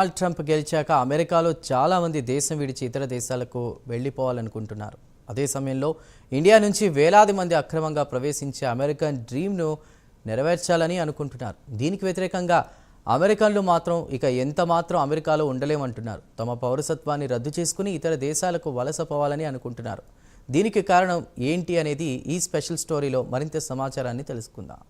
Donald Trump గెలిచాక అమెరికాలో చాలామంది దేశం విడిచి ఇతర దేశాలకు వెళ్ళిపోవాలనుకుంటున్నారు. అదే సమయంలో ఇండియా నుంచి వేలాది మంది అక్రమంగా ప్రవేశించే అమెరికన్ డ్రీమ్ను నెరవేర్చాలని అనుకుంటున్నారు. దీనికి వ్యతిరేకంగా అమెరికన్లు మాత్రం ఇక ఎంత మాత్రం అమెరికాలో ఉండలేమంటున్నారు. తమ పౌరసత్వాన్ని రద్దు చేసుకుని ఇతర దేశాలకు వలసపోవాలని అనుకుంటున్నారు. దీనికి కారణం ఏంటి అనేది ఈ స్పెషల్ స్టోరీలో మరింత సమాచారాన్ని తెలుసుకుందాం.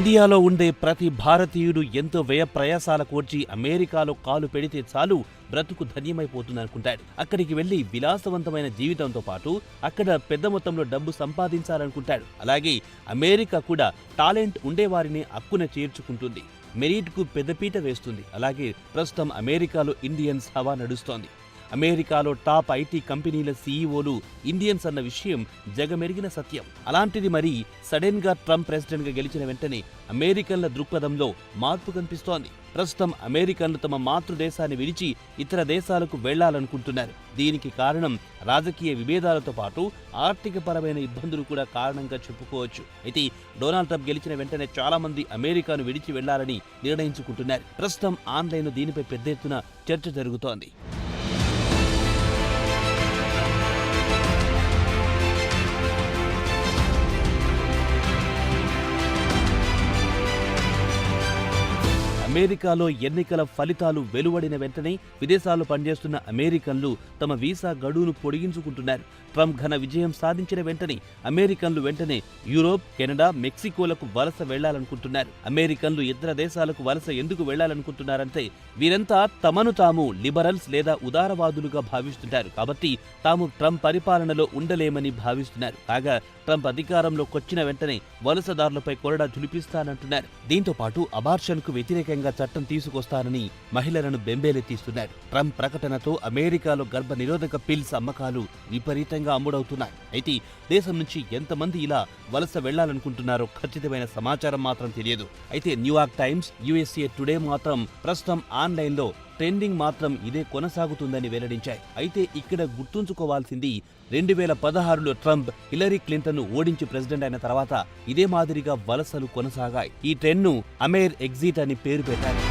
ఇండియాలో ఉండే ప్రతి భారతీయుడు ఎంతో వ్యయ ప్రయాసాల కోర్చి అమెరికాలో కాలు పెడితే చాలు బ్రతుకు ధన్యమైపోతుందనుకుంటాడు. అక్కడికి వెళ్లి విలాసవంతమైన జీవితంతో పాటు అక్కడ పెద్ద మొత్తంలో డబ్బు సంపాదించాలనుకుంటాడు. అలాగే అమెరికా కూడా టాలెంట్ ఉండేవారిని అక్కున చేర్చుకుంటుంది, మెరిట్కు పెద్దపీట వేస్తుంది. అలాగే ప్రస్తుతం అమెరికాలో ఇండియన్స్ హవా నడుస్తోంది. అమెరికాలో టాప్ ఐటీ కంపెనీల సీఈఓలు ఇండియన్స్ అన్న విషయం జగమెరిగిన సత్యం. అలాంటిది మరి సడన్ గా ట్రంప్ ప్రెసిడెంట్ గా గెలిచిన వెంటనే అమెరికన్ల దృక్పథంలో మార్పు కనిపిస్తోంది. ప్రస్తుతం అమెరికన్లు తమ మాతృదేశాన్ని విడిచి ఇతర దేశాలకు వెళ్లాలనుకుంటున్నారు. దీనికి కారణం రాజకీయ విభేదాలతో పాటు ఆర్థిక పరమైన ఇబ్బందులు కూడా కారణంగా చెప్పుకోవచ్చు. అయితే డొనాల్డ్ ట్రంప్ గెలిచిన వెంటనే చాలా మంది అమెరికాను విడిచి వెళ్లాలని నిర్ణయించుకుంటున్నారు. ప్రస్తుతం ఆన్లైన్ దీనిపై పెద్ద ఎత్తున చర్చ జరుగుతోంది. అమెరికాలో ఎన్నికల ఫలితాలు వెలువడిన వెంటనే విదేశాల్లో పనిచేస్తున్న అమెరికన్లు తమ వీసా గడువును పొడిగించుకుంటున్నారు. ట్రంప్ ఘన విజయం సాధించిన వెంటనే అమెరికన్లు వెంటనే యూరోప్, కెనడా, మెక్సికోలకు వలస వెళ్లాలనుకుంటున్నారు. అమెరికన్లు ఇతర దేశాలకు వలస ఎందుకు వెళ్లాలనుకుంటున్నారంటే వీరంతా తమను తాము లిబరల్స్ లేదా ఉదారవాదులుగా భావిస్తుంటారు. కాబట్టి తాము ట్రంప్ పరిపాలనలో ఉండలేమని భావిస్తున్నారు. కాగా ట్రంప్ అధికారంలోకొచ్చిన వెంటనే వలసదారులపై కొరడా ఝుళిపిస్తానంటున్నారు. దీంతో పాటు అబార్షన్ కు వ్యతిరేకంగా చట్టం తీసుకొస్తానని మహిళలను బెంబేలెత్తిస్తున్నారు. ట్రంప్ ప్రకటనతో అమెరికాలో గర్భ నిరోధక పిల్స్ అమ్మకాలు విపరీతంగా అమ్ముడవుతున్నాయి. అయితే దేశం నుంచి ఎంతమంది ఇలా వలస వెళ్లాలనుకుంటున్నారో ఖచ్చితమైన సమాచారం మాత్రం తెలియదు. అయితే న్యూయార్క్ టైమ్స్, యుఎస్ఏ టుడే మాత్రం ప్రస్తుతం ఆన్లైన్లో ట్రెండింగ్ మాత్రం ఇదే కొనసాగుతుందని వెల్లడించాయి. అయితే ఇక్కడ గుర్తుంచుకోవాల్సింది 2016లో ట్రంప్ హిల్లరీ క్లింటన్ను ఓడించి ప్రెసిడెంట్ అయిన తర్వాత ఇదే మాదిరిగా వలసలు కొనసాగాయి. ఈ ట్రెండ్ను అమెర్ ఎగ్జిట్ అని పేరు పెట్టారు.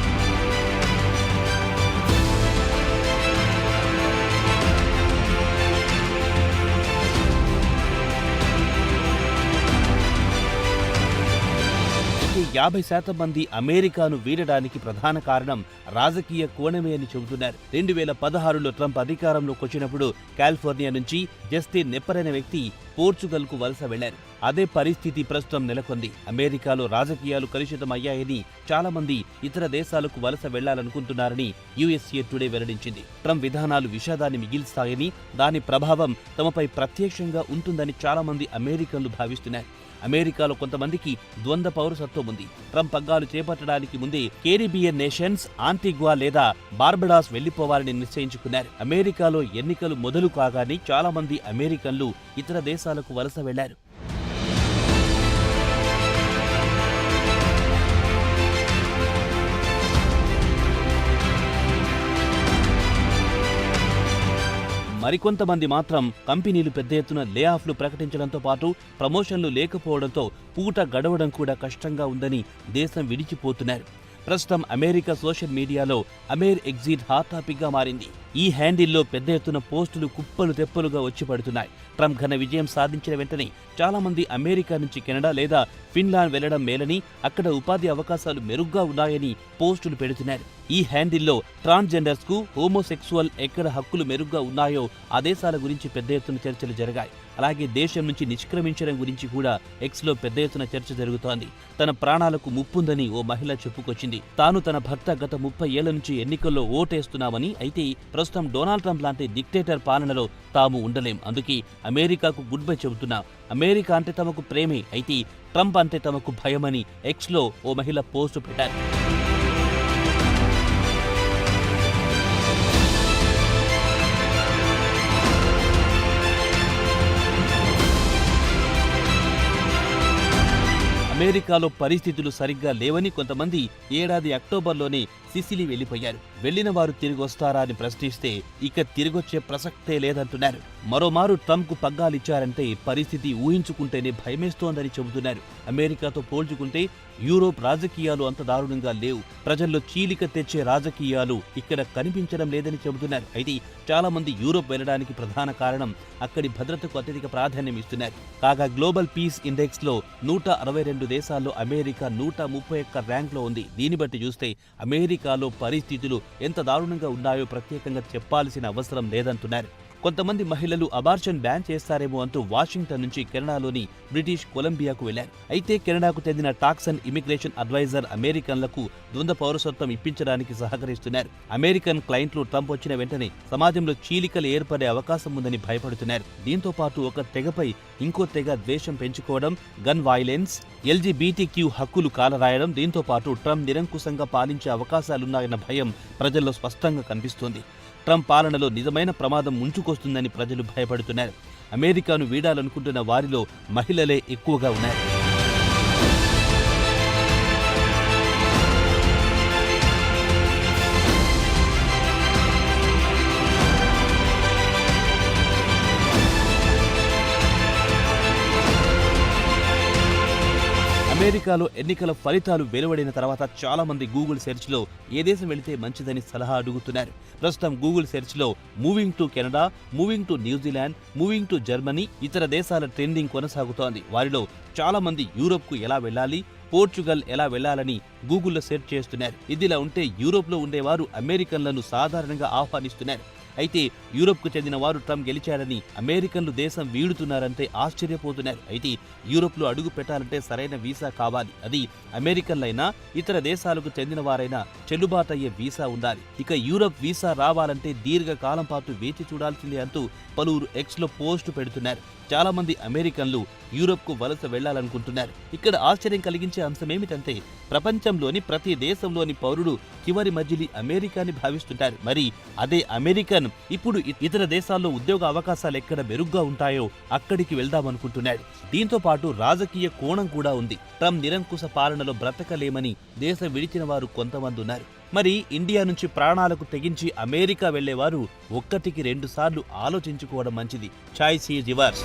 అయితే 50% మంది అమెరికాను వీడడానికి ప్రధాన కారణం రాజకీయ కోణమే అని చెబుతున్నారు. 2016లో ట్రంప్ అధికారంలోకి వచ్చినప్పుడు కాలిఫోర్నియా నుంచి జస్టిన్ నెప్పర్ అనే వ్యక్తి పోర్చుగల్ కు వలస వెళ్లారు. అదే పరిస్థితి ప్రస్తుతం నెలకొంది. అమెరికాలో రాజకీయాలు కలుషితం అయ్యాయని చాలా మంది ఇతర దేశాలకు వలస వెళ్లాలనుకుంటున్నారని యుఎస్ఏ టుడే వెల్లడించింది. ట్రంప్ విధానాలు విషాదాన్ని మిగిల్స్తాయని, దాని ప్రభావం తమపై ప్రత్యక్షంగా ఉంటుందని చాలా మంది అమెరికన్లు భావిస్తున్నారు. అమెరికాలో కొంతమందికి ద్వంద్వ పౌరసత్వం ఉంది. ట్రంప్ పగ్గాలు చేపట్టడానికి ముందే కేరిబియన్ నేషన్స్, ఆంటిగ్వా లేదా బార్బడాస్ వెళ్లిపోవాలని నిశ్చయించుకున్నారు. అమెరికాలో ఎన్నికలు మొదలు కాగానే చాలా మంది అమెరికన్లు ఇతర దేశాలకు వలస వెళ్లారు. మరికొంతమంది మాత్రం కంపెనీలు పెద్ద ఎత్తున లే ఆఫ్లు ప్రకటించడంతో పాటు ప్రమోషన్లు లేకపోవడంతో పూట గడవడం కూడా కష్టంగా ఉందని దేశం విడిచిపోతున్నారు. ప్రస్తుతం అమెరికా సోషల్ మీడియాలో అమెర్ ఎగ్జిట్ హాట్ టాపిక్ గా మారింది. ఈ హ్యాండిల్లో పెద్ద ఎత్తున పోస్టులు కుప్పలు తెప్పలుగా వచ్చి పడుతున్నాయి. ట్రంప్ ఘన విజయం సాధించిన వెంటనే చాలా మంది అమెరికా నుంచి కెనడా లేదా ఫిన్లాండ్ వెళ్లడం మేలని, అక్కడ ఉపాధి అవకాశాలు మెరుగ్గా ఉన్నాయని పోస్టులు పెడుతున్నారు. ఈ హ్యాండిల్లో ట్రాన్స్జెండర్స్ కు, హోమోసెక్సువల్ ఎక్కడ హక్కులు మెరుగ్గా ఉన్నాయో ఆ దేశాల గురించి పెద్ద ఎత్తున చర్చలు జరిగాయి. అలాగే దేశం నుంచి నిష్క్రమించడం గురించి కూడా ఎక్స్ లో పెద్ద ఎత్తున చర్చ జరుగుతోంది. తన ప్రాణాలకు ముప్పుందని ఓ మహిళ చెప్పుకొచ్చింది. తాను తన భర్త గత 30 ఏళ్ల నుంచి ఎన్నికల్లో ఓటేస్తున్నామని, అయితే ప్రస్తుతం డొనాల్డ్ ట్రంప్ లాంటి డిక్టేటర్ పాలనలో తాము ఉండలేం, అందుకే అమెరికాకు గుడ్ బై చెబుతున్నా. అమెరికా అంటే తమకు ప్రేమే, అయితే ట్రంప్ అంటే తమకు భయమని ఎక్స్ లో ఓ మహిళ పోస్టు పెట్టారు. అమెరికాలో పరిస్థితులు సరిగ్గా లేవని కొంతమంది ఏడాది అక్టోబర్లోనే సిసిలీ వెళ్లిపోయారు. వెళ్లిన వారు తిరిగి వస్తారా అని ప్రశ్నిస్తే ఇక తిరిగొచ్చే ప్రసక్తే లేదంటున్నారు. మరోమారు ట్రంప్కు పగ్గాలిచ్చారంటే పరిస్థితి ఊహించుకుంటేనే భయమేస్తోందని చెబుతున్నారు. అమెరికాతో పోల్చుకుంటే యూరోప్ రాజకీయాలు అంత దారుణంగా లేవు. ప్రజల్లో చీలిక తెచ్చే రాజకీయాలు ఇక్కడ కనిపించడం లేదని చెబుతున్నారు. అయితే చాలా మంది యూరోప్ వెళ్లడానికి ప్రధాన కారణం అక్కడి భద్రతకు అత్యధిక ప్రాధాన్యం ఇస్తున్నారు. కాగా గ్లోబల్ పీస్ ఇండెక్స్ లో 162 దేశాల్లో అమెరికా 131 ర్యాంక్లో ఉంది. దీన్ని బట్టి చూస్తే అమెరికాలో పరిస్థితులు ఎంత దారుణంగా ఉన్నాయో ప్రత్యేకంగా చెప్పాల్సిన అవసరం లేదంటున్నారు. కొంతమంది మహిళలు అబార్షన్ బ్యాన్ చేస్తారేమో అంటూ వాషింగ్టన్ నుంచి కెనడాలోని బ్రిటిష్ కొలంబియాకు వెళ్లారు. అయితే కెనడాకు చెందిన టాక్స్ అండ్ ఇమిగ్రేషన్ అడ్వైజర్ అమెరికన్లకు ద్వంద్వ పౌరసత్వం ఇప్పించడానికి సహకరిస్తున్నారు. అమెరికన్ క్లయింట్లు ట్రంప్ వచ్చిన వెంటనే సమాజంలో చీలికలు ఏర్పడే అవకాశం ఉందని భయపడుతున్నారు. దీంతో పాటు ఒక తెగపై ఇంకో తెగ ద్వేషం పెంచుకోవడం, గన్ వైలెన్స్, LGBTQ హక్కులు కాలరాయడం, దీంతో పాటు ట్రంప్ నిరంకుశంగా పాలించే అవకాశాలున్నాయన్న భయం ప్రజల్లో స్పష్టంగా కనిపిస్తోంది. ట్రంప్ పాలనలో నిజమైన ప్రమాదం ముంచుకొస్తుందని ప్రజలు భయపడుతున్నారు. అమెరికాను వీడాలనుకుంటున్న వారిలో మహిళలే ఎక్కువగా ఉన్నారు. అమెరికాలో ఎన్నికల ఫలితాలు వెలువడిన తర్వాత చాలా మంది గూగుల్ సెర్చ్లో ఏ దేశం వెళితే మంచిదని సలహా అడుగుతున్నారు. ప్రస్తుతం గూగుల్ సెర్చ్లో moving to Canada, moving to New Zealand, moving to Germany, ఇతర దేశాల ట్రెండింగ్ కొనసాగుతోంది. వారిలో చాలా మంది యూరోప్కు ఎలా వెళ్ళాలి, పోర్చుగల్ ఎలా వెళ్లాలని గూగుల్లో సెర్చ్ చేస్తున్నారు. ఇదిలా ఉంటే యూరోప్లో ఉండేవారు అమెరికన్లను సాధారణంగా ఆహ్వానిస్తున్నారు. అయితే యూరోప్కు చెందిన వారు ట్రంప్ గెలిచారని అమెరికన్లు దేశం వీడుతున్నారంటే ఆశ్చర్యపోతున్నారు. అయితే యూరోప్లో అడుగు పెట్టాలంటే సరైన వీసా కావాలి. అది అమెరికన్లైనా ఇతర దేశాలకు చెందిన వారైనా చెల్లుబాటయ్యే వీసా ఉండాలి. ఇక యూరోప్ వీసా రావాలంటే దీర్ఘకాలం పాటు వేచి చూడాల్సిందే అంటూ పలువురు ఎక్స్లో పోస్టు పెడుతున్నారు. చాలా మంది అమెరికన్లు యూరోప్కు వలస వెళ్లాలనుకుంటున్నారు. ఇక్కడ ఆశ్చర్యం కలిగించే అంశం ఏమిటంటే ప్రపంచంలోని ప్రతి దేశంలోని పౌరుడు చివరి మజిలీ అమెరికాని భావిస్తుంటారు. మరి అదే అమెరికన్ ఇప్పుడు ఇతర దేశాల్లో ఉద్యోగ అవకాశాలు ఎక్కడ మెరుగ్గా ఉంటాయో అక్కడికి వెళ్దామనుకుంటున్నాడు. దీంతో పాటు రాజకీయ కోణం కూడా ఉంది. ట్రంప్ నిరంకుశ పాలనలో బ్రతకలేమని దేశం విడిచిన వారు కొంతమంది ఉన్నారు. మరి ఇండియా నుంచి ప్రాణాలకు తెగించి అమెరికా వెళ్లేవారు 1కి 2 సార్లు ఆలోచించుకోవడం మంచిది. Choice is yours.